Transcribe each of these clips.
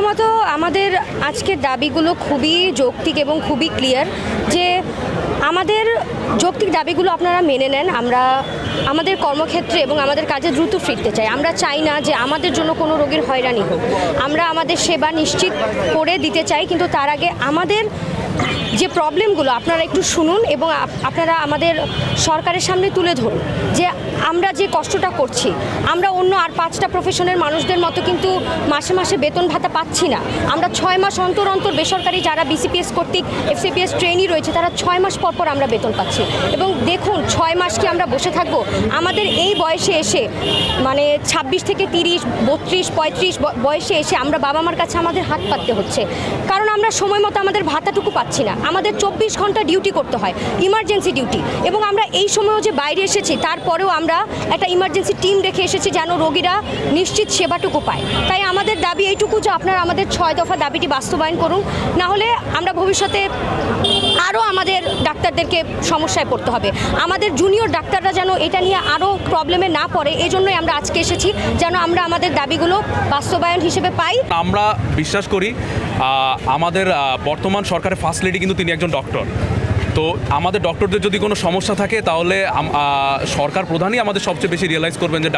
প্রথমত আমাদের আজকের দাবিগুলো খুবই যৌক্তিক এবং খুবই ক্লিয়ার যে আমাদের যৌক্তিক দাবিগুলো আপনারা মেনে নেন। আমরা আমাদের কর্মক্ষেত্রে এবং আমাদের কাজে দ্রুত ফিরতে চাই। আমরা চাই না যে আমাদের জন্য কোনো রোগীর হয়রানি হোক। আমরা আমাদের সেবা নিশ্চিত করে দিতে চাই, কিন্তু তার আগে আমাদের যে প্রবলেমগুলো আপনারা একটু শুনুন এবং আপনারা আমাদের সরকারের সামনে তুলে ধরুন যে আমরা যে কষ্টটা করছি, আমরা অন্য আর 5টা প্রফেশনের মানুষদের মতো কিন্তু মাসে মাসে বেতন ভাতা পাচ্ছি না। আমরা 6 মাস অন্তর অন্তর বেসরকারি যারা বিসিপিএস কর্তৃক এফসিপিএস ট্রেনি রয়েছে তারা 6 মাস পর পর আমরা বেতন পাচ্ছি। এবং দেখুন 6 মাস কি আমরা বসে থাকবো? আমাদের এই বয়সে এসে মানে 26 থেকে 30, 32, 35 বয়সে এসে আমরা বাবা মার কাছে আমাদের হাত পাততে হচ্ছে, কারণ আমরা সময় মতো আমাদের ভাতাটুকু পাচ্ছি না। আমাদের 24 ঘন্টা ডিউটি করতে হয়, ইমার্জেন্সি ডিউটি, এবং আমরা এই সময়ও যে বাইরে এসেছি তারপরেও আমরা একটা ইমার্জেন্সি টিম রেখে এসেছি যেন রোগীরা নিশ্চিত সেবাটুকু পায়। তাই আমাদের দাবি এইটুকু যে আপনারা আমাদের 6 দফা দাবিটি বাস্তবায়ন করুন, না হলে আমরা ভবিষ্যতে আরও আমাদের ডাক্তারদেরকে সমস্যায় পড়তে হবে। আমাদের জুনিয়র ডাক্তাররা যেন এটা নিয়ে আরও প্রবলেমে না পড়ে, এই জন্যই আমরা আজকে এসেছি যেন আমরা আমাদের দাবিগুলো বাস্তবায়ন হিসেবে পাই। আমরা বিশ্বাস করি আমাদের বর্তমান সরকারের ফার্স্ট লেডি কিন্তু তিনি একজন ডক্টর। তো আমাদের ডক্টরদের যদি কোনো সমস্যা থাকে তাহলে সরকার প্রধানই আমাদের সবচেয়ে বেশি রিয়েলাইজ করবেন যে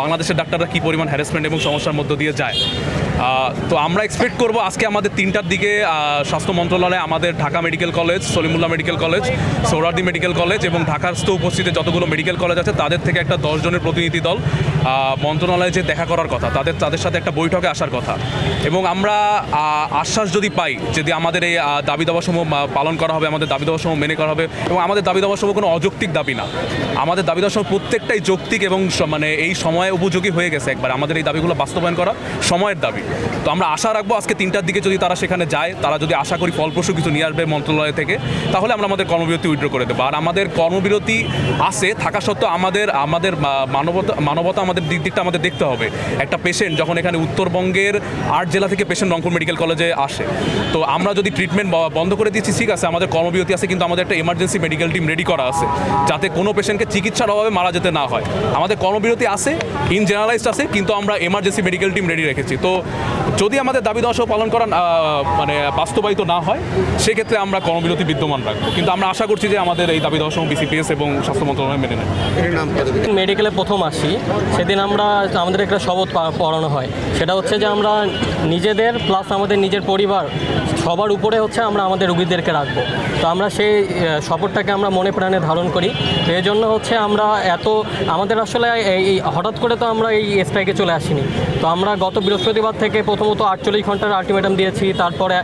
বাংলাদেশের ডাক্তাররা কী পরিমাণ হ্যারাসমেন্ট এবং সমস্যার মধ্য দিয়ে যায়। তো আমরা এক্সপেক্ট করব আজকে আমাদের 3টার দিকে স্বাস্থ্য মন্ত্রণালয়ে আমাদের Dhaka medical college, Salimullah medical college, Suhrawardy medical college এবং ঢাকাস্থ উপস্থিত যতগুলো মেডিকেল কলেজ আছে তাদের থেকে একটা 10 জনের প্রতিনিধি দল মন্ত্রণালয়ে যে দেখা করার কথা, তাদের সাথে একটা বৈঠকে আসার কথা। এবং আমরা আশ্বাস যদি পাই যদি আমাদের এই দাবি দাবাসমূহ পালন করা হবে, আমাদের দাবি দাবাসমূহ মেনে করা হবে, এবং আমাদের দাবি দাবাসমূহ কোনো অযৌক্তিক দাবি না, আমাদের দাবি দাবাসমূহ প্রত্যেকটাই যৌক্তিক এবং মানে এই সময় উপযোগী হয়ে গেছে। একবার আমাদের এই দাবিগুলো বাস্তবায়ন করা সময়ের দাবি। তো আমরা আশা রাখবো আজকে 3টার দিকে যদি তারা সেখানে যায়, তারা যদি আশা করি ফলপ্রসূ কিছু নিয়ে আসবে মন্ত্রণালয় থেকে, তাহলে আমরা আমাদের কর্মবিরতি উইথড্র করে দেবো। আর আমাদের কর্মবিরতি আছে থাকা সত্ত্বেও আমাদের মানবতা আমাদের দিকটা আমাদের দেখতে হবে। একটা পেশেন্ট যখন এখানে উত্তরবঙ্গের 8 জেলা থেকে পেশেন্ট রংপুর মেডিকেল কলেজে আসে, তো আমরা যদি ট্রিটমেন্ট বন্ধ করে দিচ্ছি, ঠিক আছে, আমাদের কর্মবিরতি আছে, কিন্তু আমাদের একটা এমার্জেন্সি মেডিকেল টিম রেডি করা আছে যাতে কোনো পেশেন্টকে চিকিৎসার অভাবে মারা যেতে না হয়। আমাদের কর্মবিরতি আছে, ইন জেনারেলাইজড আছে, কিন্তু আমরা এমার্জেন্সি মেডিকেল টিম রেডি রেখেছি। তো যদি আমাদের দাবি দাওয়া পালন করা মানে বাস্তবায়িত না হয়, সেক্ষেত্রে আমরা কর্মবিরতি বিদ্যমান রাখবো। কিন্তু আমরা আশা করছি যে আমাদের এই দাবি দাওয়া বিসিপিএস এবং স্বাস্থ্য মন্ত্রণালয় মেনে নেয়। মেডিকেলে প্রথম আসি সেদিন আমাদের একটা শপথ পড়ানো হয়, সেটা হচ্ছে যে আমরা নিজেদের প্লাস আমাদের নিজের পরিবার সবার উপরে হচ্ছে আমরা আমাদের রুগীদেরকে রাখবো। তো আমরা সেই শপথটাকে আমরা মনে প্রাণে ধারণ করি। তো এই জন্য হচ্ছে আমরা আমাদের আসলে এই হঠাৎ করে তো আমরা এই স্ট্রাইকে চলে আসিনি। তো আমরা গত বৃহস্পতিবার থেকে প্রথমত 48 ঘন্টার আলটিমেটাম দিয়েছি, তারপরে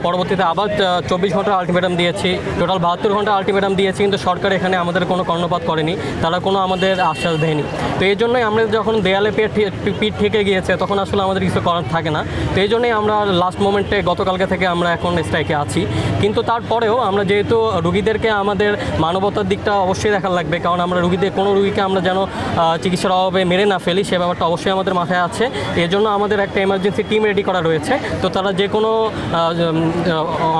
পরবর্তীতে আবার 24 ঘন্টার আলটিমেটাম দিয়েছি, টোটাল 72 ঘন্টার আলটিমেটাম দিয়েছি, কিন্তু সরকার এখানে আমাদের কোনো কর্ণপাত করেনি, তারা কোনো আমাদের আশ্বাস দেয়নি। তো এই জন্যই আমরা যখন দেয়ালে পিঠ ঠেকে গিয়েছে তখন আসলে আমাদের কিছু করার থাকে না। তো এই জন্যই আমরা লাস্ট মোমেন্টে গতকালকে থেকে আমরা এখন স্ট্রাইকে আছি। কিন্তু তারপরেও আমরা যেহেতু রুগীদেরকে আমাদের মানবতার দিকটা অবশ্যই দেখার লাগবে, কারণ আমরা কোনো রুগীকে আমরা যেন চিকিৎসার অভাবে মেরে না ফেলি, সে ব্যাপারটা অবশ্যই আমাদের মাথায় আছে। এর জন্য আমাদের একটা এমার্জেন্সি টিম রেডি করা রয়েছে। তো তারা যে কোনো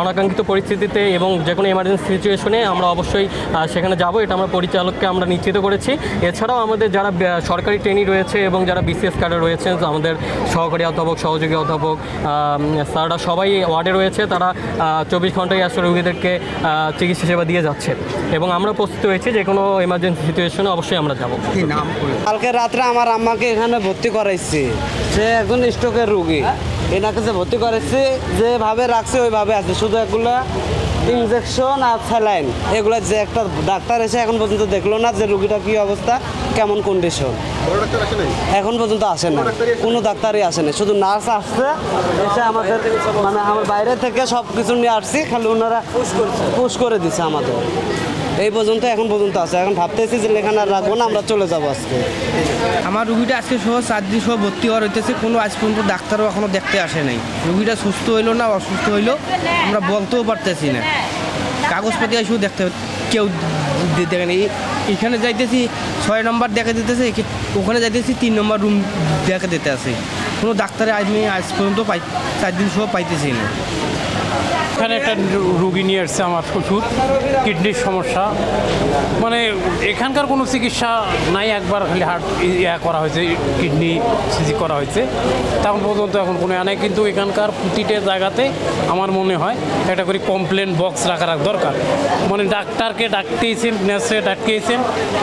অনাকাঙ্ক্ষিত পরিস্থিতিতে এবং যে কোনো এমার্জেন্সি সিচুয়েশনে আমরা অবশ্যই সেখানে যাব, এটা আমরা পরিচালককে আমরা নিশ্চিত করেছি। এছাড়াও আমাদের যারা সরকারি ট্রেনি রয়েছে এবং যারা বিসিএস কার্ডে রয়েছেন, আমাদের সহকারী অধ্যাপক, সহযোগী অধ্যাপক স্যাররা সবাই ওয়ার্ডে রয়েছে, তারা 24 ঘন্টায় আসলে রোগীদেরকে চিকিৎসা সেবা দিয়ে যাচ্ছে এবং আমরা প্রস্তুত হয়েছি যে কোনো এমার্জেন্সি সিচুয়েশনে অবশ্যই আমরা যাব। কালকে রাত্রে আমার আম্মাকে এখানে ভর্তি করাইছি, সে একজন স্ট্রোকের রুগী, এনাকে যে ভর্তি করেছি যেভাবে রাখছে ওইভাবে আছে, শুধু এগুলা ইনজেকশন আর স্যালাইন, এগুলো যে একটা ডাক্তার এসে এখন পর্যন্ত দেখলো না যে রুগীটা কী অবস্থা, কেমন কন্ডিশন, এখন পর্যন্ত আসে না, কোনো ডাক্তারই আসে না, শুধু নার্স আসছে এসে আমাদের মানে আমার বাইরে থেকে সব কিছু নিয়ে আসছি, খালি ওনারা পুশ করে দিছে আমাদের এই পর্যন্ত, এখন পর্যন্ত আছে। এখন ভাবতেছি যে এখানে আর রাখবো না, আমরা চলে যাবো আজকে। আমার রুগীটা আজকে সহ 4 দিন সহ ভর্তি হওয়ার হইতেছে, কোনো আজ পর্যন্ত ডাক্তারও এখনও দেখতে আসে নাই। রুগীটা সুস্থ হইলো না অসুস্থ হইলো আমরা বলতেও পারতেছি না, কাগজপাতি এসেও দেখতে কেউ দেখেনি। এখানে যাইতেছি 6 নম্বর দেখা দিতেছে, ওখানে যাইতেছি 3 নম্বর রুম দেখা দিতে আছে, কোনো ডাক্তারে আজ পর্যন্ত 4 দিন সহ পাইতেছি না। এখানে একটা রুগী নিয়ে এসছে আমার শ্বশুর, কিডনির সমস্যা। মানে এখানকার কোনো চিকিৎসা নাই, একবার খালি হার্ট করা হয়েছে, কিডনি সিজি করা হয়েছে, তেমন পর্যন্ত এখন কোনো নেই। কিন্তু এখানকার প্রতিটা জায়গাতে আমার মনে হয় একটা করে কমপ্লেন বক্স রাখা দরকার। মানে ডাক্তারকে ডাকতেইছেন, নার্সে ডাকতেইছেন,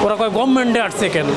ওরা কয় গভর্নমেন্টে আসছে কেন।